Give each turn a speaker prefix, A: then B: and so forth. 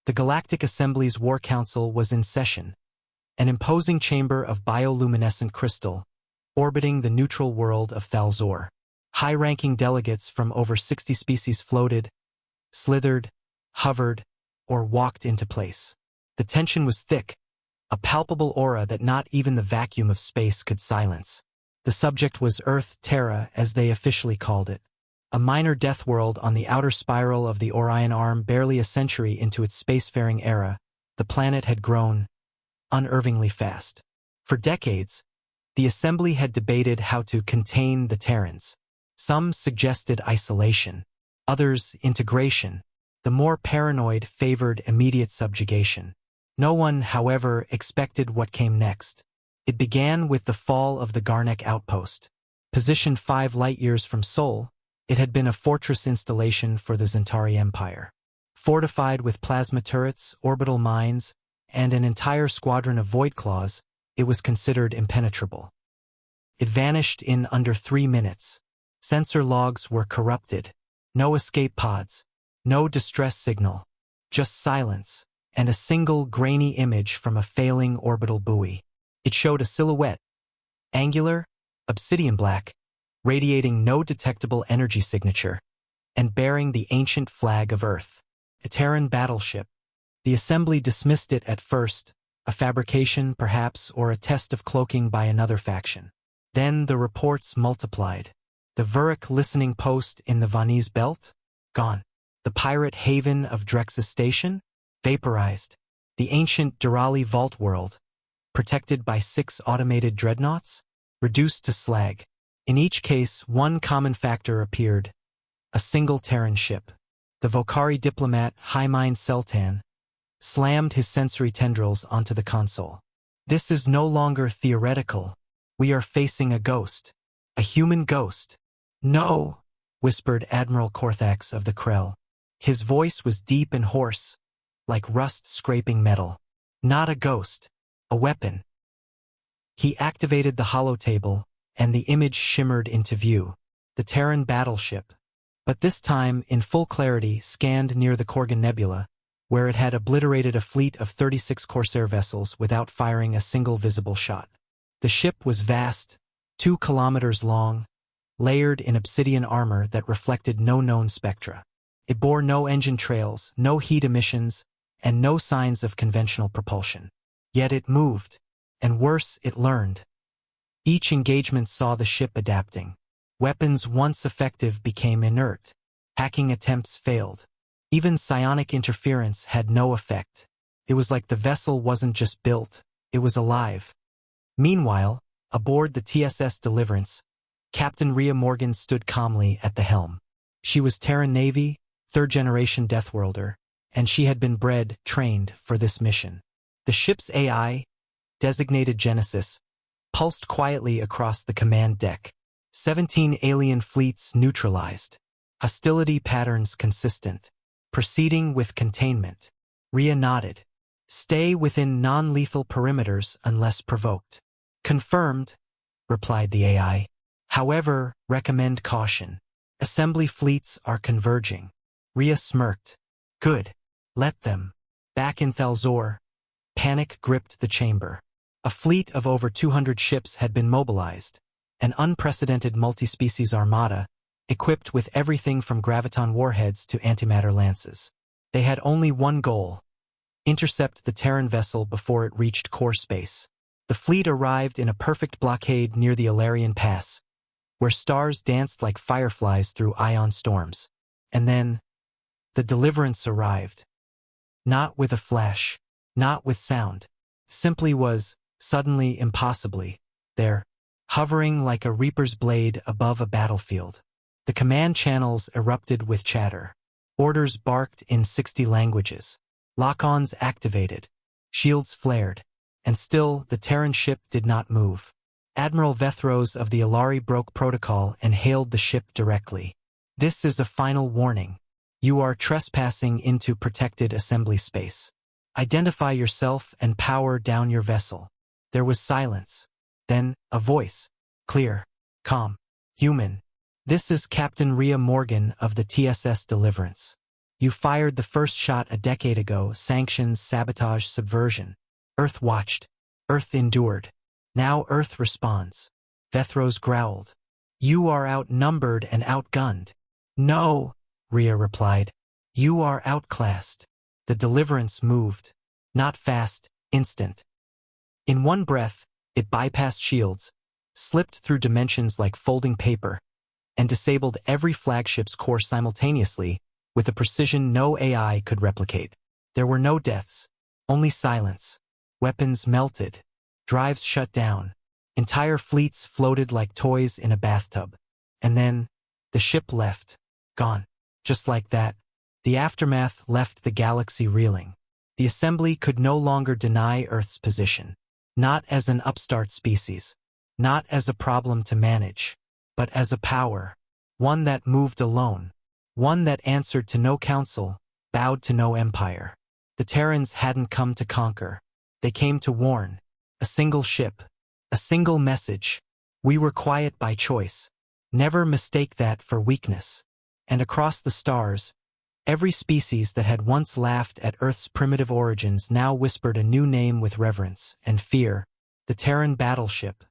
A: The Galactic Assembly's War Council was in session, an imposing chamber of bioluminescent crystal, orbiting the neutral world of Thalzor. High-ranking delegates from over 60 species floated, slithered, hovered, or walked into place. The tension was thick, a palpable aura that not even the vacuum of space could silence. The subject was Earth Terra, as they officially called it. A minor death world on the outer spiral of the Orion Arm. Barely a century into its spacefaring era, the planet had grown unervingly fast. For decades, the Assembly had debated how to contain the Terrans. Some suggested isolation, others integration. The more paranoid favored immediate subjugation. No one, however, expected what came next. It began with the fall of the Garnek outpost. Positioned 5 light-years from Sol, it had been a fortress installation for the Zentari Empire. Fortified with plasma turrets, orbital mines, and an entire squadron of Voidclaws, it was considered impenetrable. It vanished in under 3 minutes. Sensor logs were corrupted. No escape pods, no distress signal, just silence, and a single grainy image from a failing orbital buoy. It showed a silhouette, angular, obsidian black, radiating no detectable energy signature, and bearing the ancient flag of Earth. A Terran battleship. The Assembly dismissed it at first, a fabrication perhaps, or a test of cloaking by another faction. Then the reports multiplied. The Vuric listening post in the Vanese Belt? Gone. The pirate haven of Drex's Station? Vaporized. The ancient Durali Vault world, protected by 6 automated dreadnoughts? Reduced to slag. In each case, one common factor appeared. A single Terran ship. The Vokari diplomat Hymind Seltan slammed his sensory tendrils onto the console. This is no longer theoretical. We are facing a ghost. A human ghost. No, whispered Admiral Korthax of the Krell. His voice was deep and hoarse, like rust scraping metal. Not a ghost. A weapon. He activated the holotable, and the image shimmered into view. The Terran battleship. But this time, in full clarity, scanned near the Korgan Nebula, where it had obliterated a fleet of 36 Corsair vessels without firing a single visible shot. The ship was vast, 2 kilometers long, layered in obsidian armor that reflected no known spectra. It bore no engine trails, no heat emissions, and no signs of conventional propulsion. Yet it moved, and worse, it learned. Each engagement saw the ship adapting. Weapons once effective became inert. Hacking attempts failed. Even psionic interference had no effect. It was like the vessel wasn't just built, it was alive. Meanwhile, aboard the TSS Deliverance, Captain Rhea Morgan stood calmly at the helm. She was Terran Navy, 3rd-generation Deathworlder, and she had been trained for this mission. The ship's AI, designated Genesis, pulsed quietly across the command deck. 17 alien fleets neutralized. Hostility patterns consistent. Proceeding with containment. Rhea nodded. Stay within non-lethal perimeters unless provoked. Confirmed, replied the AI. However, recommend caution. Assembly fleets are converging. Rhea smirked. Good. Let them. Back in Thalzor, panic gripped the chamber. A fleet of over 200 ships had been mobilized. An unprecedented multi-species armada, equipped with everything from graviton warheads to antimatter lances. They had only one goal: intercept the Terran vessel before it reached core space. The fleet arrived in a perfect blockade near the Ilarian Pass, where stars danced like fireflies through ion storms. And then, the Deliverance arrived. Not with a flash, not with sound. Simply was, suddenly, impossibly, there, hovering like a reaper's blade above a battlefield. The command channels erupted with chatter. Orders barked in 60 languages. Lock-ons activated. Shields flared. And still, the Terran ship did not move. Admiral Vethros of the Ilari broke protocol and hailed the ship directly. This is a final warning. You are trespassing into protected assembly space. Identify yourself and power down your vessel. There was silence. Then, a voice. Clear. Calm. Human. This is Captain Rhea Morgan of the TSS Deliverance. You fired the first shot a decade ago, sanctions, sabotage, subversion. Earth watched. Earth endured. Now Earth responds. Vethros growled. You are outnumbered and outgunned. No, Rhea replied. You are outclassed. The deliverance moved. Not fast, instant. In one breath, it bypassed shields, slipped through dimensions like folding paper, and disabled every flagship's core simultaneously with a precision no AI could replicate. There were no deaths, only silence. Weapons melted, drives shut down, entire fleets floated like toys in a bathtub. And then, the ship left, gone. Just like that, the aftermath left the galaxy reeling. The assembly could no longer deny Earth's position. Not as an upstart species, not as a problem to manage, but as a power. One that moved alone. One that answered to no council, bowed to no empire. The Terrans hadn't come to conquer. They came to warn. A single ship. A single message. We were quiet by choice. Never mistake that for weakness. And across the stars, every species that had once laughed at Earth's primitive origins now whispered a new name with reverence and fear. The Terran battleship,